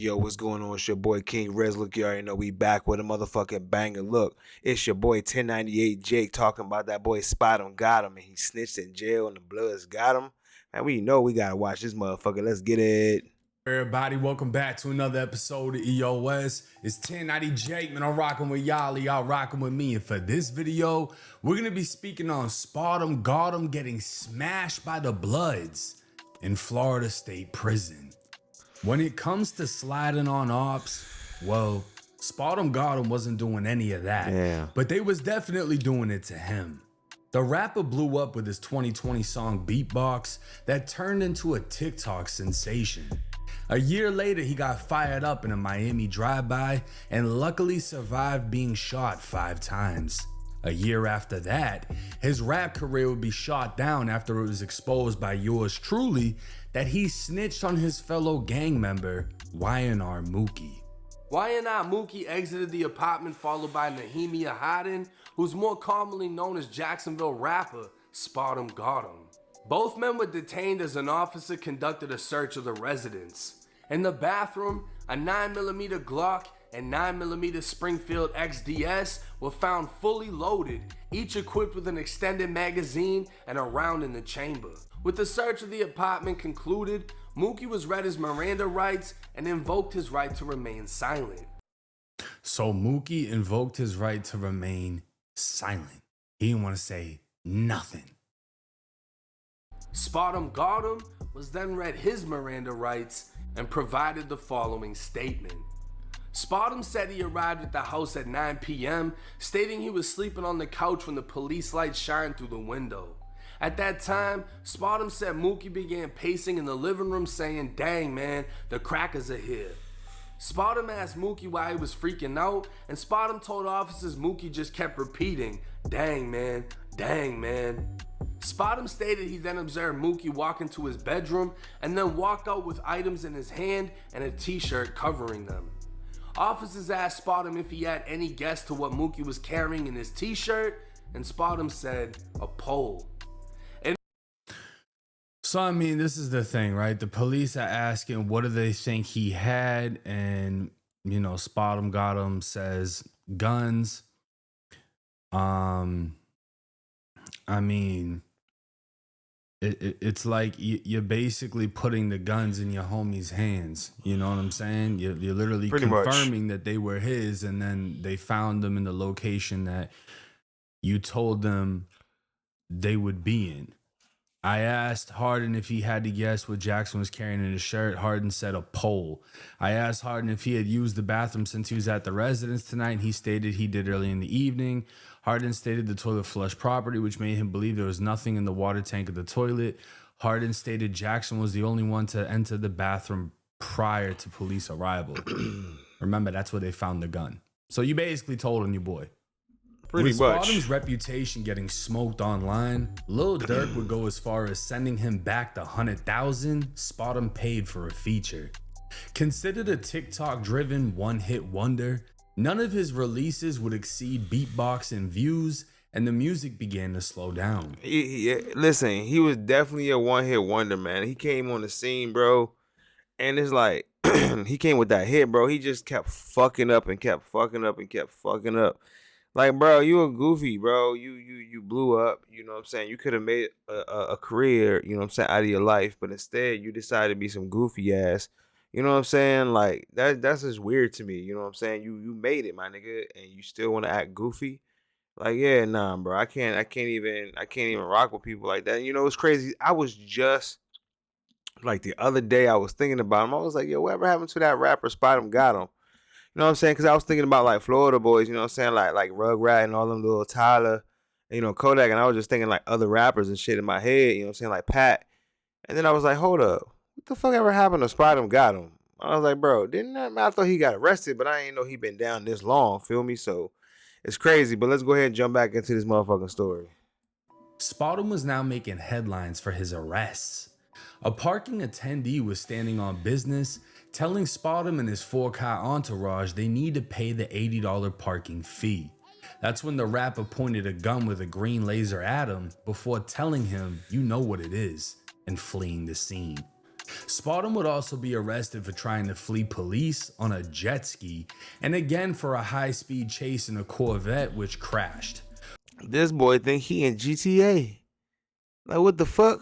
Yo, what's going on? It's your boy King Rez. Look, you already know we back with a motherfucking banger. Look, it's your boy 1098 Jake talking about that boy SpotemGottem's, and he snitched in jail and the Bloods got him. Man, we know we gotta watch this motherfucker. Let's get it. Everybody, welcome back to another episode of EOS. It's 1090 Jake, man. I'm rocking with y'all rocking with me. And for this video, we're gonna be speaking on SpotemGottem's getting smashed by the Bloods in Florida State Prison. When it comes to sliding on ops, well, SpotemGottem's wasn't doing any of that, but they was definitely doing it to him. The rapper blew up with his 2020 song Beatbox that turned into a TikTok sensation. A year later, he got fired up in a Miami drive-by and luckily survived being shot 5 times. A year after that, his rap career would be shot down after it was exposed by yours truly that he snitched on his fellow gang member, YNR Mookie. YNR Mookie exited the apartment followed by Nehemiah Harden, who's more commonly known as Jacksonville rapper SpotemGottem's. Both men were detained as an officer conducted a search of the residence. In the bathroom, a 9mm Glock and 9mm Springfield XDS were found fully loaded, each equipped with an extended magazine and a round in the chamber. With the search of the apartment concluded, Mookie was read his Miranda rights and invoked his right to remain silent. So Mookie invoked his right to remain silent. He didn't want to say nothing. SpotemGottem's was then read his Miranda rights and provided the following statement. Spotem said he arrived at the house at 9 p.m., stating he was sleeping on the couch when the police lights shined through the window. At that time, Spotem said Mookie began pacing in the living room saying, "Dang man, the crackers are here." Spotem asked Mookie why he was freaking out, and Spotem told officers Mookie just kept repeating, "Dang man, dang man." Spotem stated he then observed Mookie walk into his bedroom and then walk out with items in his hand and a t-shirt covering them. Officers asked Spotem if he had any guess to what Mookie was carrying in his t-shirt, and Spotem said, "A pole." So, I mean, this is the thing, right? The police are asking, what do they think he had? And, you know, SpotemGottem's says guns. I mean, it's like you're basically putting the guns in your homie's hands. You know what I'm saying? You're literally Pretty confirming much that they were his, and then they found them in the location that you told them they would be in. I asked Harden if he had to guess what Jackson was carrying in his shirt. Harden said a pole. I asked Harden if he had used the bathroom since he was at the residence tonight, and he stated he did early in the evening. Harden stated the toilet flushed properly, which made him believe there was nothing in the water tank of the toilet. Harden stated Jackson was the only one to enter the bathroom prior to police arrival. Remember, that's where they found the gun. So you basically told on your boy. Pretty With much. Spotem's reputation getting smoked online, Lil Durk would go as far as sending him back the 100,000 Spotem paid for a feature. Considered a TikTok-driven one-hit wonder, none of his releases would exceed Beatbox in views, and the music began to slow down. Listen, he was definitely a one-hit wonder, man. He came on the scene, bro, and it's like he came with that hit, bro. He just kept fucking up and kept fucking up and kept fucking up. Like, bro, you a goofy, bro. You blew up, you know what I'm saying? You could have made a career, you know what I'm saying, out of your life, but instead you decided to be some goofy ass. You know what I'm saying? Like, that's just weird to me, you know what I'm saying? You made it, my nigga, and you still want to act goofy? Like, yeah, nah, bro. I can't even rock with people like that. You know, it's crazy. I was just like the other day I was thinking about him. I was like, yo, whatever happened to that rapper SpotemGottem's? You know what I'm saying? Because I was thinking about like Florida boys, you know what I'm saying? Like Rugrat and all them little Tyler, and, you know, Kodak. And I was just thinking like other rappers and shit in my head, you know what I'm saying? Like Pat. And then I was like, hold up. What the fuck ever happened to SpotemGottem's? I was like, bro, I thought he got arrested, but I ain't know he been down this long, feel me? So it's crazy. But let's go ahead and jump back into this motherfucking story. Spotem was now making headlines for his arrests. A parking attendee was standing on business, telling Spotem and his 4-car entourage they need to pay the $80 parking fee. That's when the rapper pointed a gun with a green laser at him before telling him, "You know what it is," and fleeing the scene. Spartum would also be arrested for trying to flee police on a jet ski, and again for a high-speed chase in a Corvette which crashed. This boy think he in GTA. Like, what the fuck?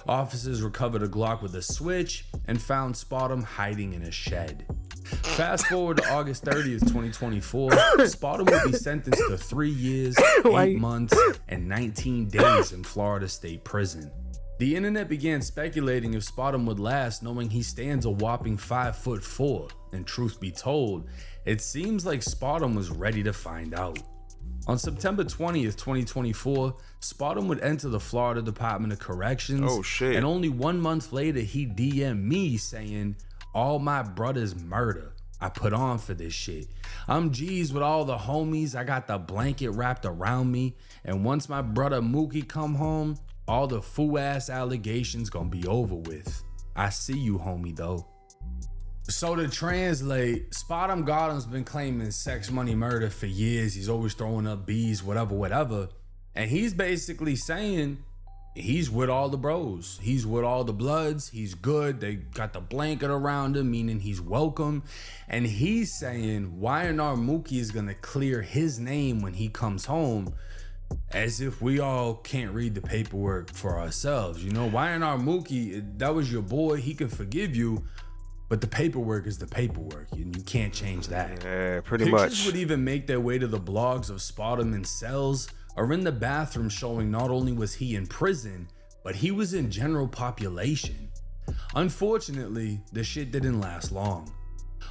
Officers recovered a Glock with a switch and found Spartum hiding in a shed. Fast forward to August 30th, 2024, Spartum will be sentenced to 3 years, 8 months, and 19 days in Florida State Prison. The internet began speculating if Spartum would last, knowing he stands a whopping 5'4", and truth be told, it seems like Spartum was ready to find out. On September 20th, 2024, Spartum would enter the Florida Department of Corrections. Oh shit. And only 1 month later, he DM'd me saying, "All my brothers murder. I put on for this shit. I'm G's with all the homies. I got the blanket wrapped around me. And once my brother Mookie come home, all the fool ass allegations gonna be over with. I see you, homie, though." So to translate, SpotemGottem's been claiming sex, money, murder for years. He's always throwing up B's, whatever. And he's basically saying he's with all the bros. He's with all the bloods. He's good. They got the blanket around him, meaning he's welcome. And he's saying Y&R Mookie is gonna clear his name when he comes home, as if we all can't read the paperwork for ourselves. You know, Y&R Mookie, that was your boy. He can forgive you. But the paperwork is the paperwork, and you can't change that. Yeah, pretty Pictures much. would even make their way to the blogs of Spartum in cells or in the bathroom, showing not only was he in prison, but he was in general population. Unfortunately, the shit didn't last long.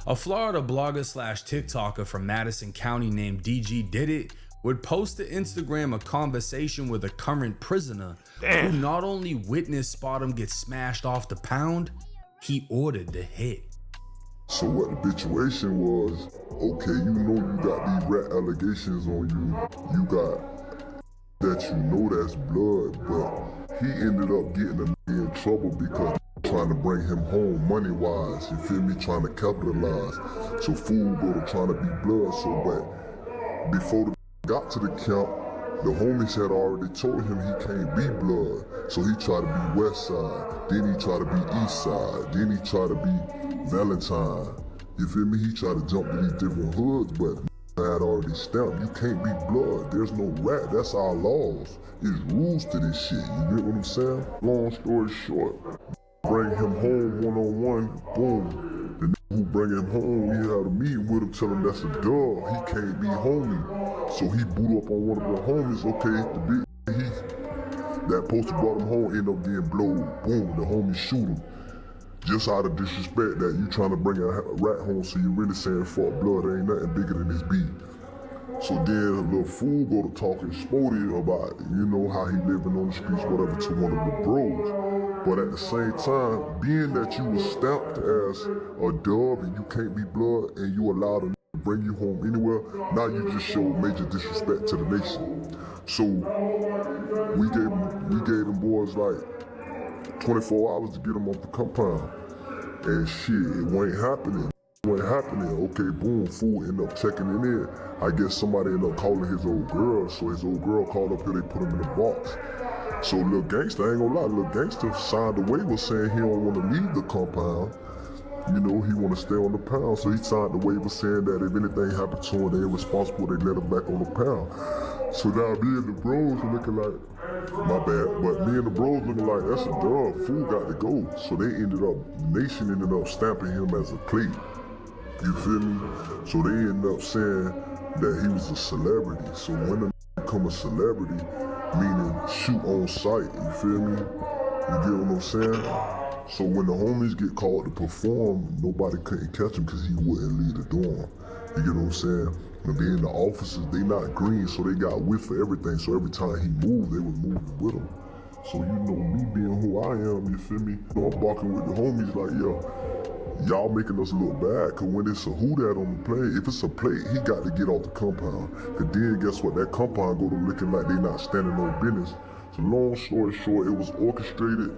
A Florida blogger / TikToker from Madison County named DG Did It would post to Instagram a conversation with a current prisoner who not only witnessed Spartum get smashed off the pound, he ordered the hit. So what the situation was, okay, you know you got these rat allegations on you. You got that you know that's blood, but he ended up getting in trouble because trying to bring him home money-wise, you feel me, trying to capitalize. So fool go to trying to be blood, so but before the got to the camp, the homies had already told him he can't be blood. So he tried to be west side, then he tried to be east side, then he tried to be Valentine. You feel me? He tried to jump to these different hoods, but had already stamped, you can't be blood. There's no rat, that's our laws. There's rules to this shit, you get what I'm saying? Long story short, bring him home one-on-one, boom. The nigga who bring him home, we had a meeting with him, tell him that's a dub, he can't be homie. So he boot up on one of the homies, okay, the big that poster brought him home, end up getting blowed, boom, the homie shoot him. Just out of disrespect that you trying to bring a rat home, so you really saying fuck blood, ain't nothing bigger than this beat. So then a little fool go to talking sporty about, you know, how he living on the streets, whatever, to one of the bros. But at the same time, being that you was stamped as a dub and you can't be blood and you allowed to bring you home anywhere, now you just show major disrespect to the nation. So we gave them boys like 24 hours to get them off the compound. And shit, it wasn't happening. Okay, boom, fool end up checking it in. I guess somebody ended up calling his old girl, so his old girl called up here, they put him in the box. So Lil Gangsta, I ain't gonna lie, Lil Gangsta signed a waiver saying he don't wanna leave the compound. You know, he wanna stay on the pound, so he signed the waiver saying that if anything happened to him, they're responsible, they let him back on the pound. So now me and the bros are looking like, my bad, but me and the bros looking like, that's a dub, fool got to go. So they ended up, the nation ended up stamping him as a plate. You feel me? So they ended up saying that he was a celebrity. So when a become a celebrity, meaning shoot on sight, you feel me? You get what I'm saying? So when the homies get called to perform, nobody couldn't catch him because he wouldn't leave the dorm. You get what I'm saying? And being the officers, they not green, so they got whiff for everything. So every time he moved, they was moving with him. So you know, me being who I am, you feel me? I'm barking with the homies like, yo, y'all making us look bad, cause when it's a who that on the play, if it's a plate, he got to get off the compound. Cause then guess what, that compound go to looking like they not standing on business. So long story short, it was orchestrated,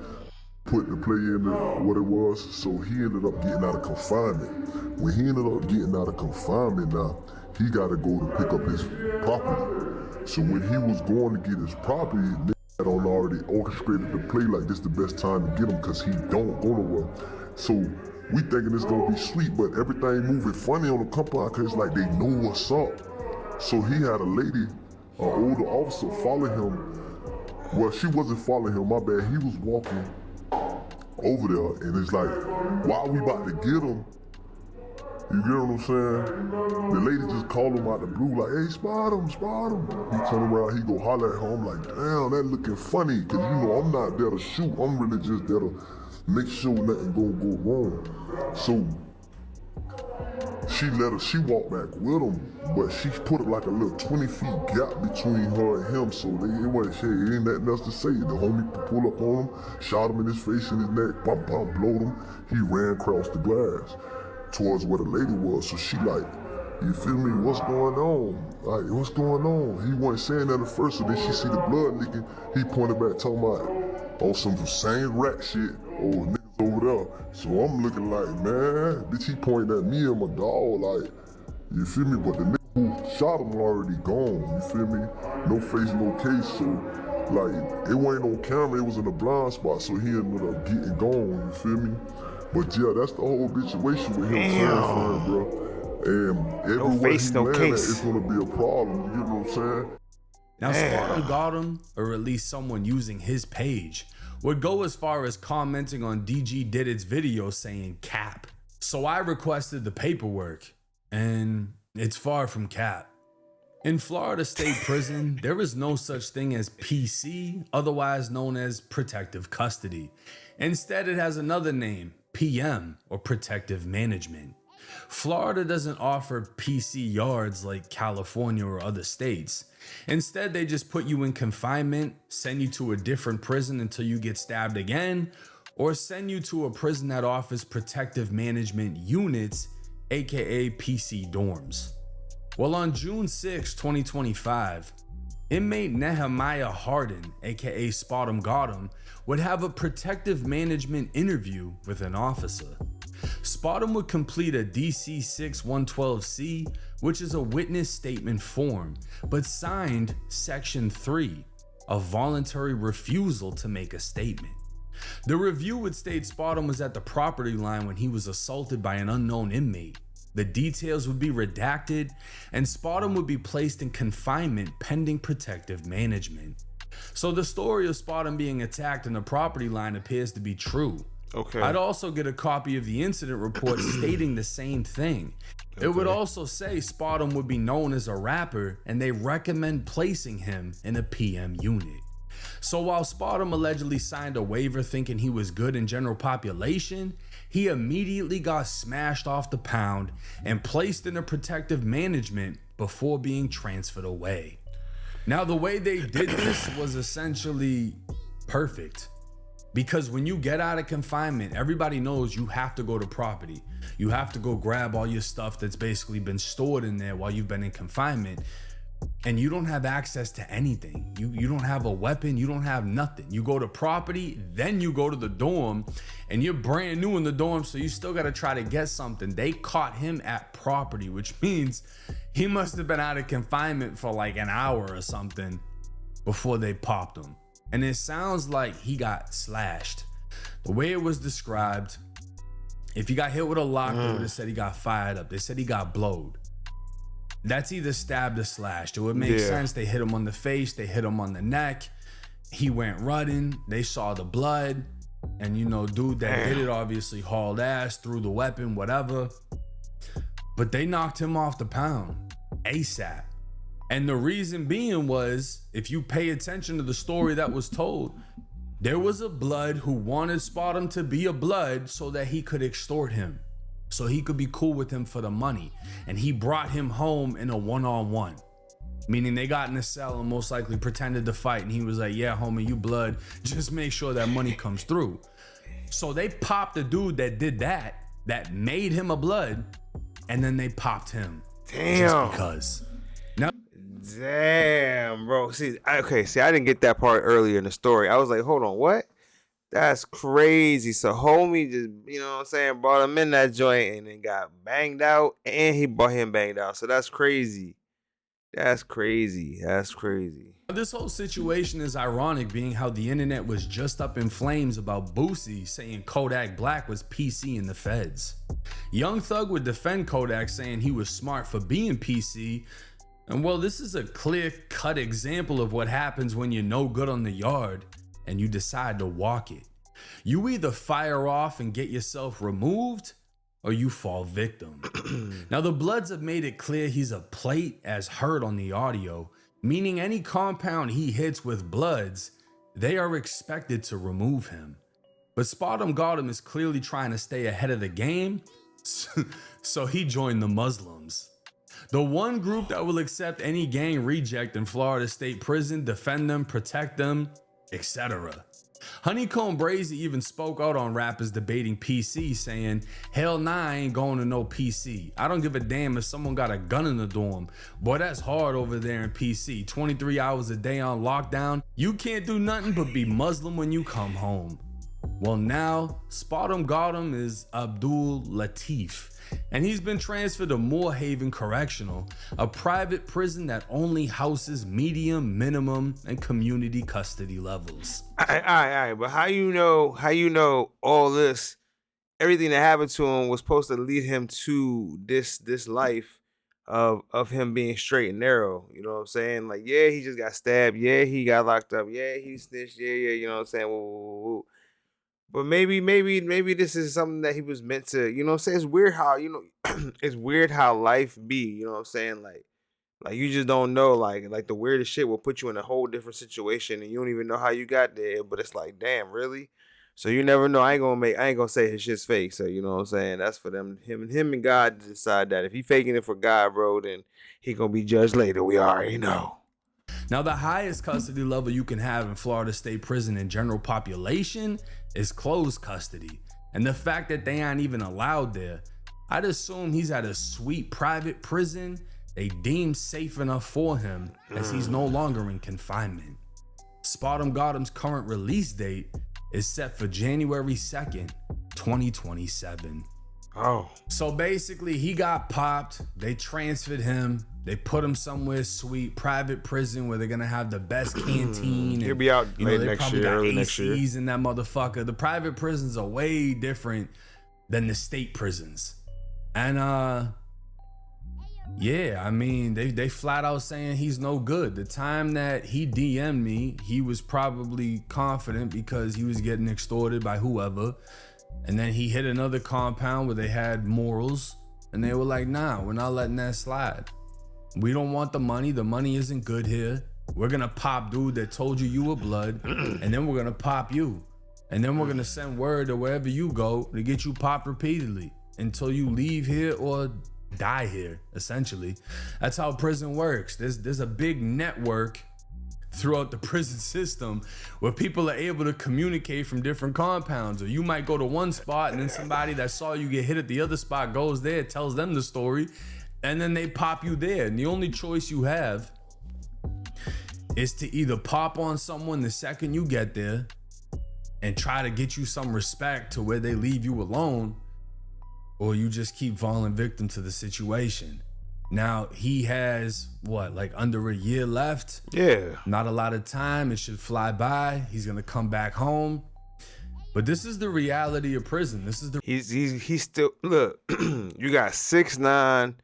put the play in what it was, so he ended up getting out of confinement. When he ended up getting out of confinement now, he got to go to pick up his property. So when he was going to get his property, had already orchestrated the play like this the best time to get him because he don't go nowhere. So we thinking it's gonna be sweet, but everything moving funny on the compound because it's like they know what's up. So he had a lady, an older officer, follow him. Well, she wasn't following him, my bad. He was walking over there, and it's like, while we about to get him, you get what I'm saying? The lady just called him out the blue, like, hey, spot him. He turn around, he go holler at her. I'm like, damn, that looking funny, because you know I'm not there to shoot. I'm really just there to make sure nothing gonna go wrong. So she walked back with him, but she put like a little 20 feet gap between her and him, so it ain't nothing else to say. The homie pulled up on him, shot him in his face and his neck, bump, blowed him. He ran across the glass towards where the lady was, so she like, you feel me, what's going on? Like, what's going on? He wasn't saying that at first, so then she see the blood leaking. He pointed back, talking about, on some same rat shit, niggas over there. So I'm looking like, man, bitch, he pointing at me and my dog, like, you feel me? But the nigga who shot him already gone, you feel me? No face, no case, so, like, it wasn't on camera, it was in a blind spot, so he ended up getting gone, you feel me? But yeah, that's the whole situation with him transferring, bro. And everywhere he landed, it's gonna be a problem, you know what I'm saying? Now, SpotemGottem, or at least someone using his page, would go as far as commenting on DG Did It's video saying cap. So I requested the paperwork, and it's far from cap. In Florida State Prison, there is no such thing as PC, otherwise known as protective custody. Instead, it has another name, PM, or protective management. Florida doesn't offer PC yards like California or other states. Instead, they just put you in confinement, send you to a different prison until you get stabbed again, or send you to a prison that offers protective management units, aka PC dorms. Well, on June 6, 2025, inmate Nehemiah Harden, aka SpotemGottem, would have a protective management interview with an officer. Spotem would complete a DC 6-112C, which is a witness statement form, but signed Section 3, a voluntary refusal to make a statement. The review would state Spotem was at the property line when he was assaulted by an unknown inmate. The details would be redacted, and Spotem would be placed in confinement pending protective management. So the story of Spotem being attacked in the property line appears to be true. Okay. I'd also get a copy of the incident report stating the same thing. Okay. It would also say Spotem would be known as a rapper, and they recommend placing him in a PM unit. So while Spotem allegedly signed a waiver thinking he was good in general population, he immediately got smashed off the pound and placed in a protective management before being transferred away. Now, the way they did this was essentially perfect. Because when you get out of confinement, everybody knows you have to go to property. You have to go grab all your stuff that's basically been stored in there while you've been in confinement. And you don't have access to anything. You don't have a weapon, you don't have nothing. You go to property, then you go to the dorm, and you're brand new in the dorm, so you still gotta try to get something. They caught him at property, which means he must have been out of confinement for like an hour or something before they popped him. And it sounds like he got slashed. The way it was described, if he got hit with a lock, they would have said he got fired up. They said he got blowed. That's either stabbed or slashed. It would make sense. They hit him on the face, they hit him on the neck. He went running, they saw the blood. And you know, dude that did it obviously hauled ass, threw the weapon, whatever. But they knocked him off the pound ASAP. And the reason being was, if you pay attention to the story that was told, there was a blood who wanted Spotem to be a blood so that he could extort him, so he could be cool with him for the money. And he brought him home in a one-on-one, meaning they got in a cell and most likely pretended to fight. And he was like, yeah, homie, you blood, just make sure that money comes through. So they popped the dude that did that made him a blood, and then they popped him. Damn. Just because. Now, damn, bro. I didn't get that part earlier in the story. I was like, hold on, what? That's crazy. So homie just, you know what I'm saying, brought him in that joint and then got banged out, and he brought him banged out. So that's crazy. That's crazy. That's crazy. This whole situation is ironic, being how the internet was just up in flames about Boosie saying Kodak Black was PC in the feds. Young Thug would defend Kodak, saying he was smart for being PC. And well, this is a clear-cut example of what happens when you're no good on the yard and you decide to walk it. You either fire off and get yourself removed, or you fall victim. Now, the Bloods have made it clear he's a plate as heard on the audio, meaning any compound he hits with Bloods, they are expected to remove him. But SpotemGottem is clearly trying to stay ahead of the game, so he joined the Muslims. The one group that will accept any gang reject in Florida State Prison, defend them, protect them, etc. Honeycomb Brazy even spoke out on rappers debating PC, saying, "Hell nah, I ain't going to no PC. I don't give a damn if someone got a gun in the dorm. Boy, that's hard over there in PC. 23 hours a day on lockdown. You can't do nothing but be Muslim when you come home." Well, now SpotemGottem is Abdul Latif, and he's been transferred to Moorhaven Correctional, a private prison that only houses medium, minimum, and community custody levels. All right. But how you know all this, everything that happened to him was supposed to lead him to this life of him being straight and narrow? You know what I'm saying? Like, yeah, he just got stabbed. Yeah, he got locked up. Yeah, he snitched. Yeah. You know what I'm saying? Woo. But maybe this is something that he was meant to, you know what I'm saying? It's weird how, it's weird how life be, you know what I'm saying? Like you just don't know, like the weirdest shit will put you in a whole different situation and you don't even know how you got there, but it's like, damn, really? So you never know. I ain't gonna say his shit's fake. So you know what I'm saying? That's for him and God to decide that. If he faking it for God, bro, then he gonna be judged later. We already know. Now, the highest custody level you can have in Florida State Prison in general population is closed custody. And the fact that they aren't even allowed there, I'd assume he's at a sweet private prison they deem safe enough for him, as he's no longer in confinement. SpotemGottem's current release date is set for January 2nd, 2027. Oh. So basically, he got popped, they transferred him, they put him somewhere sweet, private prison where they're gonna have the best canteen. He'll be out late next year, early ACs next year. in that motherfucker. The private prisons are way different than the state prisons. And yeah, I mean, they flat out saying he's no good. The time that he DM'd me, he was probably confident because he was getting extorted by whoever. And then he hit another compound where they had morals, and they were like, nah, we're not letting that slide. We don't want the money. The money isn't good here. We're gonna pop dude that told you were blood, and then we're gonna pop you. And then we're gonna send word to wherever you go to get you popped repeatedly until you leave here or die here, essentially. That's how prison works. There's a big network throughout the prison system where people are able to communicate from different compounds. Or you might go to one spot and then somebody that saw you get hit at the other spot goes there, tells them the story, and then they pop you there. And the only choice you have is to either pop on someone the second you get there and try to get you some respect to where they leave you alone, or you just keep falling victim to the situation. Now, he has, like under a year left? Yeah. Not a lot of time. It should fly by. He's going to come back home. But this is the reality of prison. This is the... He's still... Look, you got 6ix9ine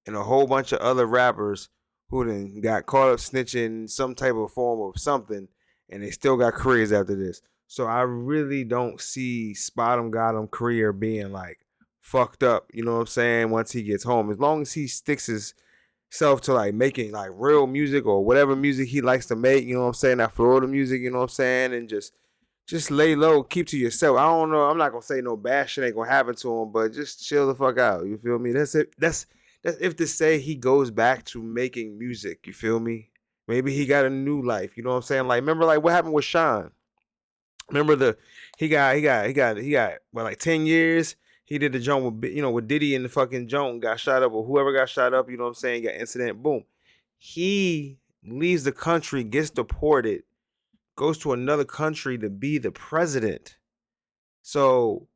and a whole bunch of other rappers who then got caught up snitching some type of form of something, and they still got careers after this. So I really don't see SpotemGottem career being like fucked up, you know what I'm saying, once he gets home. As long as he sticks himself to like making like real music or whatever music he likes to make, you know what I'm saying, that Florida music, you know what I'm saying, and just lay low, keep to yourself. I don't know, I'm not gonna say no bad shit ain't gonna happen to him, but just chill the fuck out, you feel me? That's it. That's if to say he goes back to making music, you feel me? Maybe he got a new life, you know what I'm saying? Like, remember like what happened with Sean? Remember he got what, like 10 years? He did the joint with, with Diddy and the fucking joint, got shot up, or whoever got shot up, you know what I'm saying, got incident, boom. He leaves the country, gets deported, goes to another country to be the president. So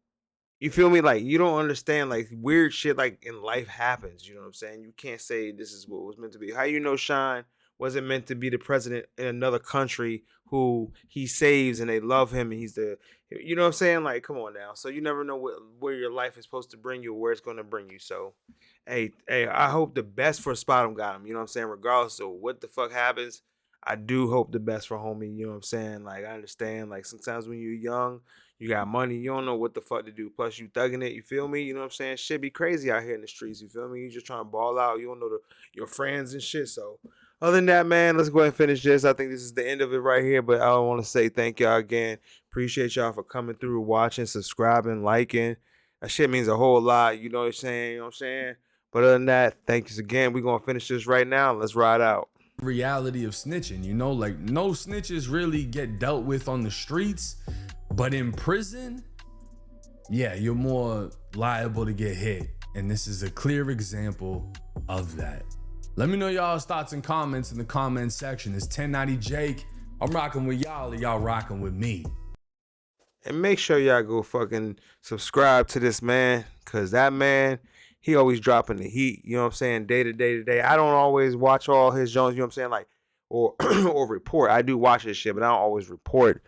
You feel me? Like, you don't understand, like, weird shit like in life happens. You know what I'm saying? You can't say this is what was meant to be. How you know Sean wasn't meant to be the president in another country who he saves and they love him and he's the, you know what I'm saying? Like, come on now. So you never know where your life is supposed to bring you or where it's going to bring you. So, hey, I hope the best for Spot got him. You know what I'm saying? Regardless of what the fuck happens, I do hope the best for homie. You know what I'm saying? Like, I understand. Like, sometimes when you're young, you got money, you don't know what the fuck to do. Plus, you thugging it, you feel me? You know what I'm saying? Shit be crazy out here in the streets, you feel me? You just trying to ball out. You don't know your friends and shit. So, other than that, man, let's go ahead and finish this. I think this is the end of it right here. But I want to say thank y'all again. Appreciate y'all for coming through, watching, subscribing, liking. That shit means a whole lot. You know what I'm saying? You know what I'm saying? But other than that, thanks again. We're going to finish this right now. Let's ride out. Reality of snitching, you know, like no snitches really get dealt with on the streets, but in prison, yeah, you're more liable to get hit. And this is a clear example of that. Let me know y'all's thoughts and comments in the comment section. It's 1090 Jake. I'm rocking with y'all, and y'all rocking with me. And make sure y'all go fucking subscribe to this man, because that man, he always dropping the heat, you know what I'm saying, day to day to day. I don't always watch all his joints, you know what I'm saying, like, or or report. I do watch his shit, but I don't always report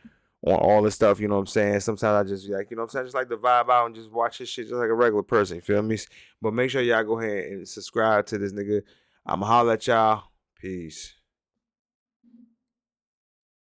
on all this stuff, you know what I'm saying. Sometimes I just like, you know what I'm saying, just like to vibe out and just watch his shit just like a regular person, you feel me? But make sure y'all go ahead and subscribe to this nigga. I'ma holler at y'all. Peace.